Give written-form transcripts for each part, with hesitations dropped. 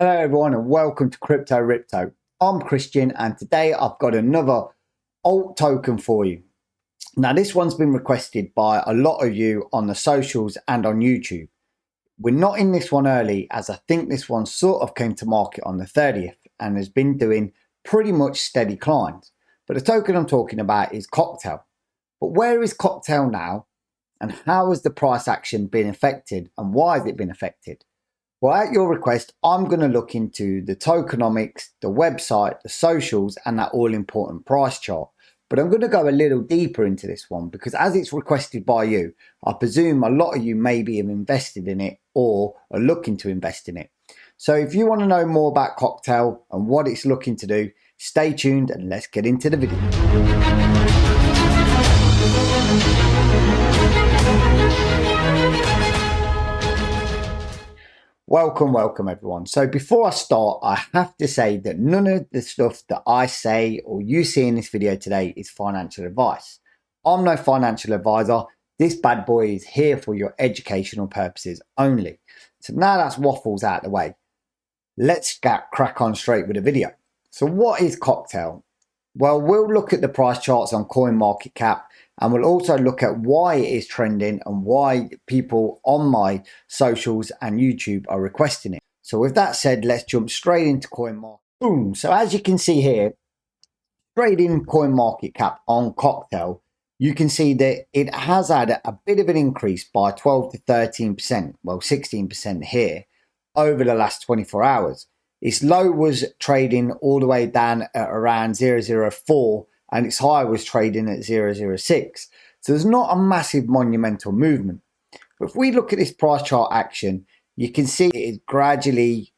Hello everyone and welcome to Crypto Ripto. I'm Christian and today I've got another alt token for you. Now this one's been requested by a lot of you on the socials and on YouTube. We're not in this one early as I think this one sort of came to market on the 30th and has been doing pretty much steady climbs. But the token I'm talking about is Cocktail. But where is Cocktail now and how has the price action been affected and why has it been affected? Well, at your request, I'm going to look into the tokenomics, the website, the socials, and that all-important price chart. But I'm going to go a little deeper into this one because as it's requested by you, I presume a lot of you maybe have invested in it or are looking to invest in it. So if you want to know more about Cocktail and what it's looking to do, stay tuned and let's get into the video. Welcome everyone. So before I start, I have to say that none of the stuff that I say or you see in this video today is financial advice. I'm no financial advisor. This bad boy is here for your educational purposes only. So now that's waffles out of the way. Let's crack on straight with the video. So what is Cocktail? Well, we'll look at the price charts on CoinMarketCap and we'll also look at why it is trending and why people on my socials and YouTube are requesting it. So with that said, let's jump straight into CoinMarket. Boom. So as you can see here, straight in CoinMarketCap on Cocktail, you can see that it has had a bit of an increase by 12 to 13%, well 16% here over the last 24 hours. Its low was trading all the way down at around 0.04 and its high was trading at 0.06. So there's not a massive monumental movement. But if we look at this price chart action, you can see it's gradually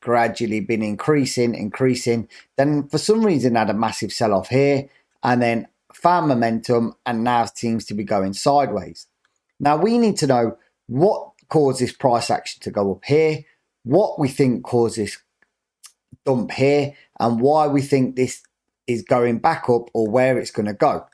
been increasing. Then for some reason had a massive sell-off here and then found momentum and now seems to be going sideways. Now we need to know what caused this price action to go up here, what we think caused this dump here and why we think this is going back up or where it's going to go.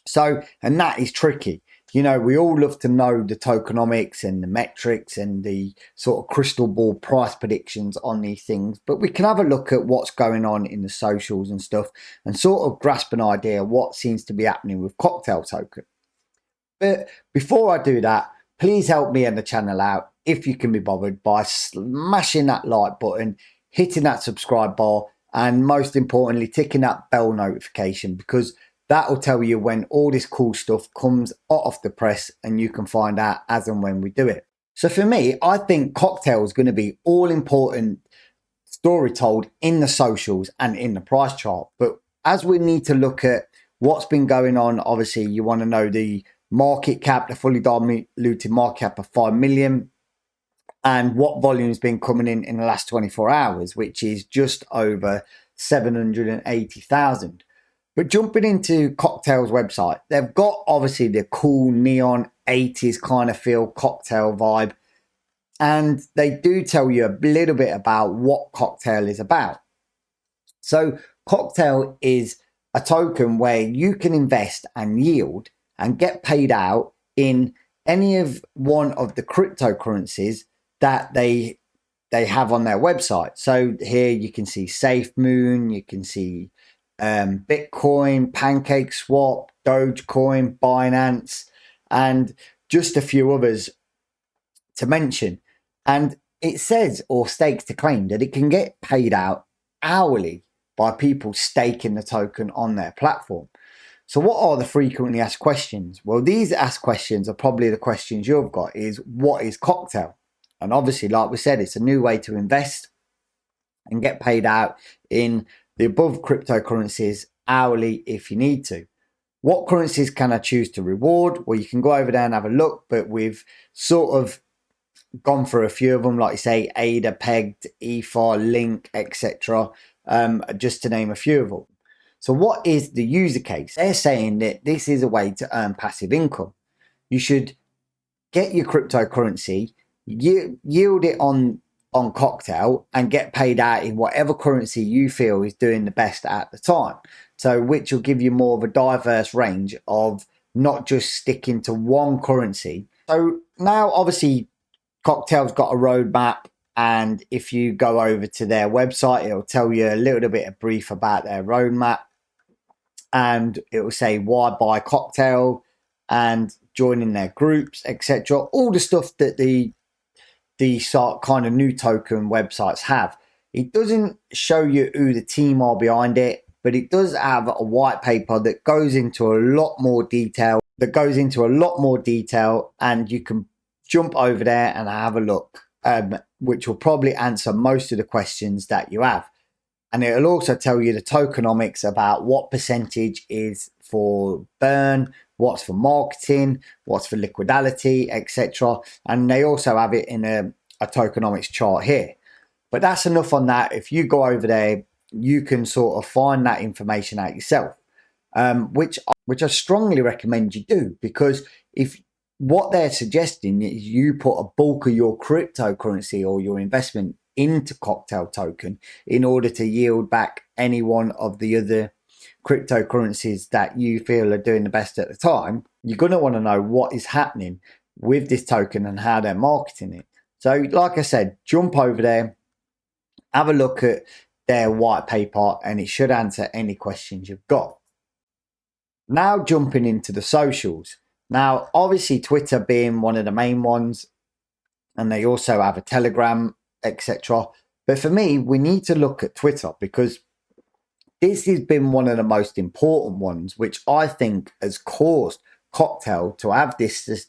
So, and that is tricky. You know, we all love to know the tokenomics and the metrics and the sort of crystal ball price predictions on these things, but we can have a look at what's going on in the socials and stuff and sort of grasp an idea of what seems to be happening with Cocktail token. But before I do that, please help me and the channel out if you can be bothered by smashing that like button, hitting that subscribe bar, and most importantly, ticking that bell notification because that will tell you when all this cool stuff comes off the press and you can find out as and when we do it. So for me, I think Cocktail is going to be all important story told in the socials and in the price chart. But as we need to look at what's been going on, obviously you want to know the market cap, the fully diluted market cap of 5 million. And what volume has been coming in the last 24 hours, which is just over 780,000. But jumping into Cocktail's website, they've got obviously the cool neon 80s kind of feel Cocktail vibe. And they do tell you a little bit about what Cocktail is about. So Cocktail is a token where you can invest and yield and get paid out in any of one of the cryptocurrencies that they have on their website. So here you can see SafeMoon, you can see Bitcoin, PancakeSwap, Dogecoin, Binance, and just a few others to mention. And it says or stakes to claim that it can get paid out hourly by people staking the token on their platform. So what are the frequently asked questions? Well, these asked questions are probably the questions you've got is what is Cocktail? And obviously, like we said, it's a new way to invest and get paid out in the above cryptocurrencies hourly if you need to. What currencies can I choose to reward? Well, you can go over there and have a look, but we've sort of gone for a few of them, like you say, ADA, Pegged, Ether, Link, etc., just to name a few of them. So what is the user case? They're saying that this is a way to earn passive income. You should get your cryptocurrency, yield it on Cocktail and get paid out in whatever currency you feel is doing the best at the time. So which will give you more of a diverse range of not just sticking to one currency. So now obviously Cocktail's got a roadmap And if you go over to their website, it'll tell you a little bit of brief about their roadmap, and it will say why buy Cocktail and joining their groups, etc. All the stuff that the sort kind of new token websites have. It doesn't show you who the team are behind it, but it does have a white paper that goes into a lot more detail. And you can jump over there and have a look, which will probably answer most of the questions that you have. And it'll also tell you the tokenomics about what percentage is for burn, what's for marketing, what's for liquidity, etc. And they also have it in a tokenomics chart here. But that's enough on that. If you go over there, you can sort of find that information out yourself, which I strongly recommend you do, because if what they're suggesting is you put a bulk of your cryptocurrency or your investment into Cocktail token in order to yield back any one of the other cryptocurrencies that you feel are doing the best at the time, you're going to want to know what is happening with this token and how they're marketing it. So like I said, jump over there, have a look at their white paper, and it should answer any questions you've got. Now jumping into the socials. Now, obviously Twitter being one of the main ones, and they also have a Telegram, etc. But for me, we need to look at Twitter, because this has been one of the most important ones, which I think has caused Cocktail to have this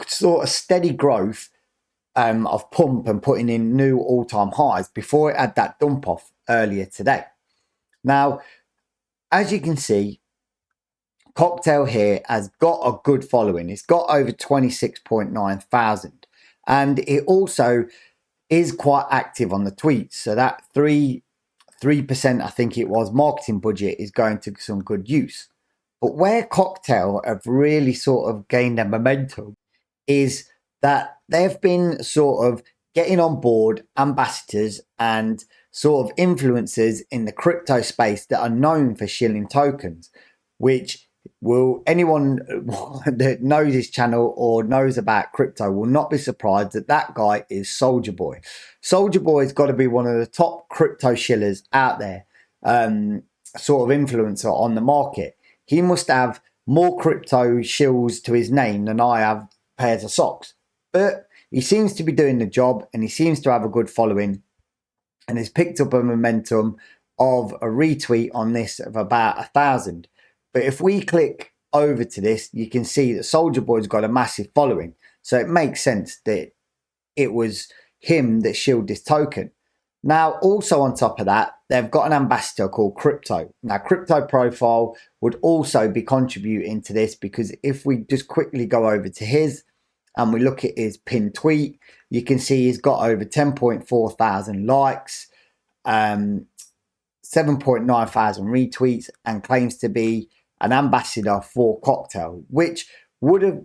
sort of steady growth of pump and putting in new all-time highs before it had that dump off earlier today. Now, as you can see, Cocktail here has got a good following. It's got over 26.9 thousand, and it also is quite active on the tweets. So that 3% I think it was marketing budget is going to some good use. But where Cocktail have really sort of gained their momentum is that they've been sort of getting on board ambassadors and sort of influencers in the crypto space that are known for shilling tokens, which will anyone that knows this channel or knows about crypto will not be surprised that that guy is Soldier Boy. Soldier Boy's got to be one of the top crypto shillers out there, sort of influencer on the market. He must have more crypto shills to his name than I have pairs of socks. But he seems to be doing the job, and he seems to have a good following, and has picked up a momentum of a retweet on this of about 1,000. But if we click over to this, you can see that Soldier Boy's got a massive following. So it makes sense that it was him that shilled this token. Now, also on top of that, they've got an ambassador called Ripto. Now, Ripto profile would also be contributing to this, because if we just quickly go over to his and we look at his pinned tweet, you can see he's got over 10.4 thousand likes, 7.9 thousand retweets, and claims to be an ambassador for Cocktail, which would have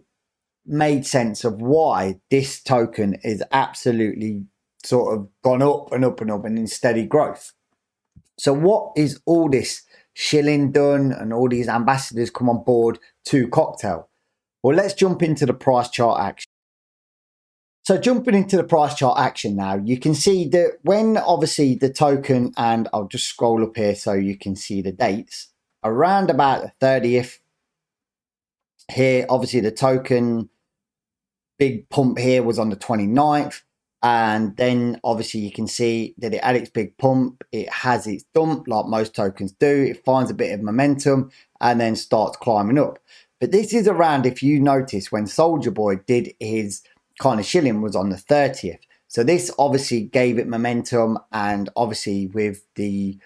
made sense of why this token is absolutely sort of gone up and up and up and in steady growth. So what is all this shilling done and all these ambassadors come on board to Cocktail? Well, let's jump into the price chart action. So jumping into the price chart action now, you can see that when obviously the token, and I'll just scroll up here so you can see the dates, around about the 30th here, obviously the token big pump here was on the 29th. And then obviously you can see that it had its big pump, it has its dump like most tokens do, it finds a bit of momentum and then starts climbing up. But this is around, if you notice, when Soldier Boy did his kind of shilling was on the 30th. So this obviously gave it momentum, and obviously with the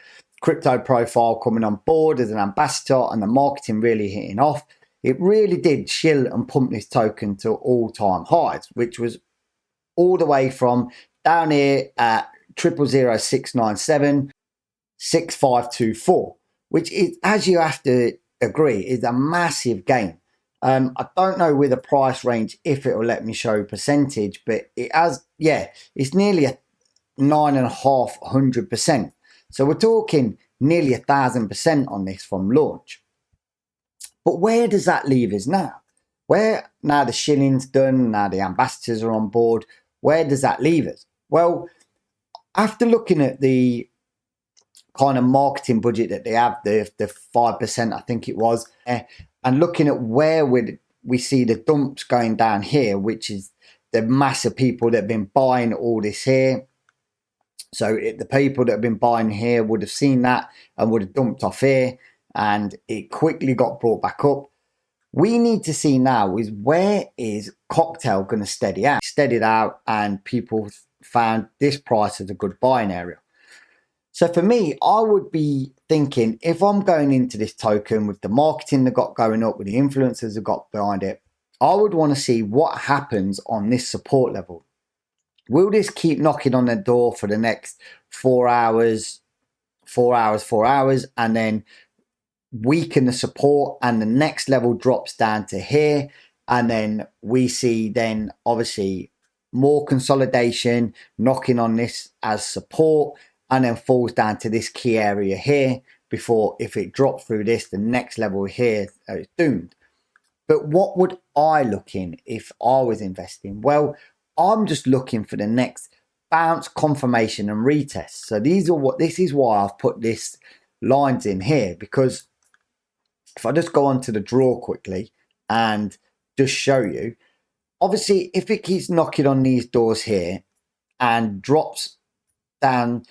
crypto profile coming on board as an ambassador and the marketing really hitting off, it really did shill and pump this token to all-time highs, which was all the way from down here at 0.00697 6524, which is, as you have to agree, is a massive gain. I don't know with the price range if it will let me show percentage, but it has, yeah, it's nearly a 9,500%. So we're talking nearly 1,000% on this from launch. But where does that leave us now? Where now the shilling's done, now the ambassadors are on board, where does that leave us? Well, After looking at the kind of marketing budget that they have, the 5%, I think it was, and looking at where we see the dumps going down here, which is the mass of people that have been buying all this here. So the people that have been buying here would have seen that and would have dumped off here, and it quickly got brought back up. We need to see now is where is Cocktail going to steady out? Steadied out, and people found this price as a good buying area. So for me, I would be thinking, if I'm going into this token with the marketing that got going up, with the influencers that got behind it, I would want to see what happens on this support level. Will this keep knocking on the door for the next 4 hours, and then weaken the support, and the next level drops down to here, and then we see then obviously more consolidation knocking on this as support, and then falls down to this key area here before, if it drops through this, the next level here is doomed. But what would I look in if I was investing? Well, I'm just looking for the next bounce, confirmation and retest. So this is why I've put this lines in here, because if I just go on to the draw quickly and just show you, obviously if it keeps knocking on these doors here and drops down,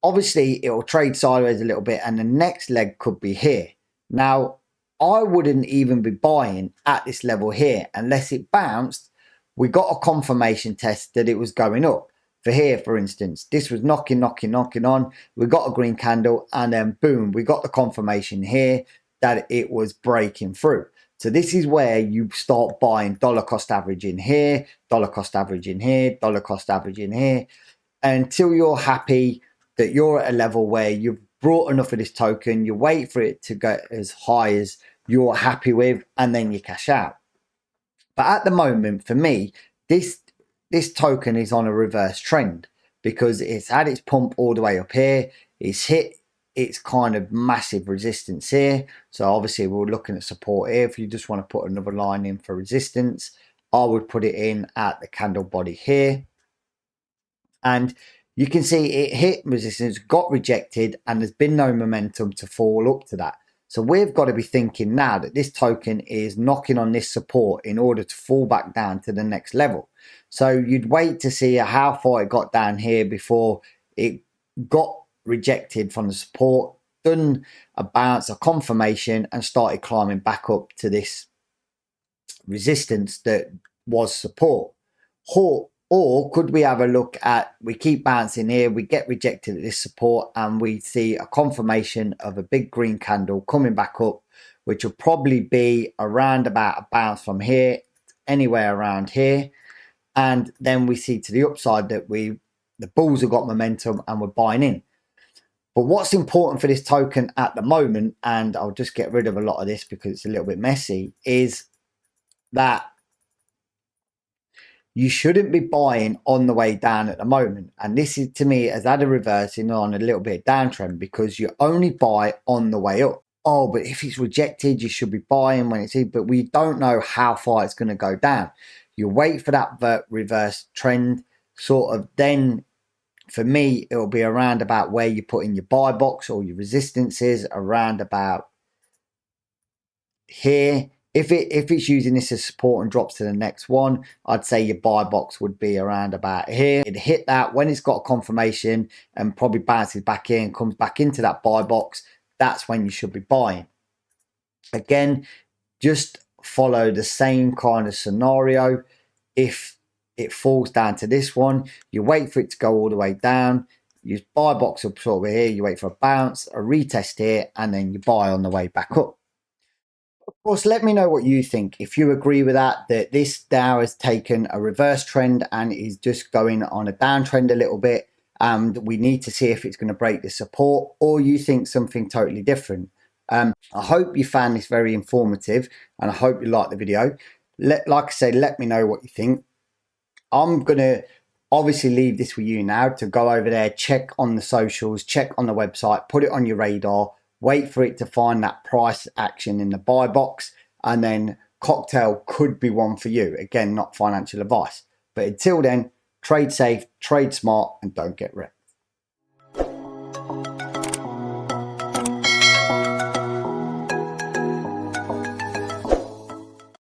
obviously it will trade sideways a little bit, and the next leg could be here. Now, I wouldn't even be buying at this level here unless it bounced. We got a confirmation test that it was going up. For here, for instance, this was knocking on. We got a green candle, and then boom, we got the confirmation here that it was breaking through. So this is where you start buying dollar cost average in here, dollar cost average in here, dollar cost average in here, until you're happy that you're at a level where you've brought enough of this token, you wait for it to go as high as you're happy with, and then you cash out. But at the moment, for me, this token is on a reverse trend, because it's had its pump all the way up here. It's hit its kind of massive resistance here. So obviously we're looking at support here. If you just want to put another line in for resistance, I would put it in at the candle body here. And you can see it hit resistance, got rejected, and there's been no momentum to fall up to that. So we've got to be thinking now that this token is knocking on this support in order to fall back down to the next level. So you'd wait to see how far it got down here before it got rejected from the support, done a bounce, a confirmation, and started climbing back up to this resistance that was support. Or could we have a look at, we keep bouncing here, we get rejected at this support, and we see a confirmation of a big green candle coming back up, which will probably be around about a bounce from here, anywhere around here. And then we see to the upside that the bulls have got momentum and we're buying in. But what's important for this token at the moment, and I'll just get rid of a lot of this because it's a little bit messy, is that you shouldn't be buying on the way down at the moment. And this is, to me, has had a reversing on a little bit of downtrend, because you only buy on the way up. Oh, but if it's rejected, you should be buying when it's in, but we don't know how far it's going to go down. You wait for that reverse trend, sort of, then for me, it'll be around about where you put in your buy box or your resistances, around about here. If it's using this as support and drops to the next one, I'd say your buy box would be around about here. It'd hit that when it's got a confirmation and probably bounces back in, comes back into that buy box. That's when you should be buying. Again, just follow the same kind of scenario. If it falls down to this one, you wait for it to go all the way down. You buy box up sort of here, you wait for a bounce, a retest here, and then you buy on the way back up. Of course, let me know what you think. If you agree with that this now has taken a reverse trend and is just going on a downtrend a little bit, and we need to see if it's going to break the support, or you think something totally different. I hope you found this very informative, and I hope you liked the video. Like I said, let me know what you think. I'm going to obviously leave this with you now to go over there, check on the socials, check on the website, put it on your radar, wait for it to find that price action in the buy box, and then Cocktail could be one for you. Again, not financial advice. But until then, trade safe, trade smart, and don't get wrecked.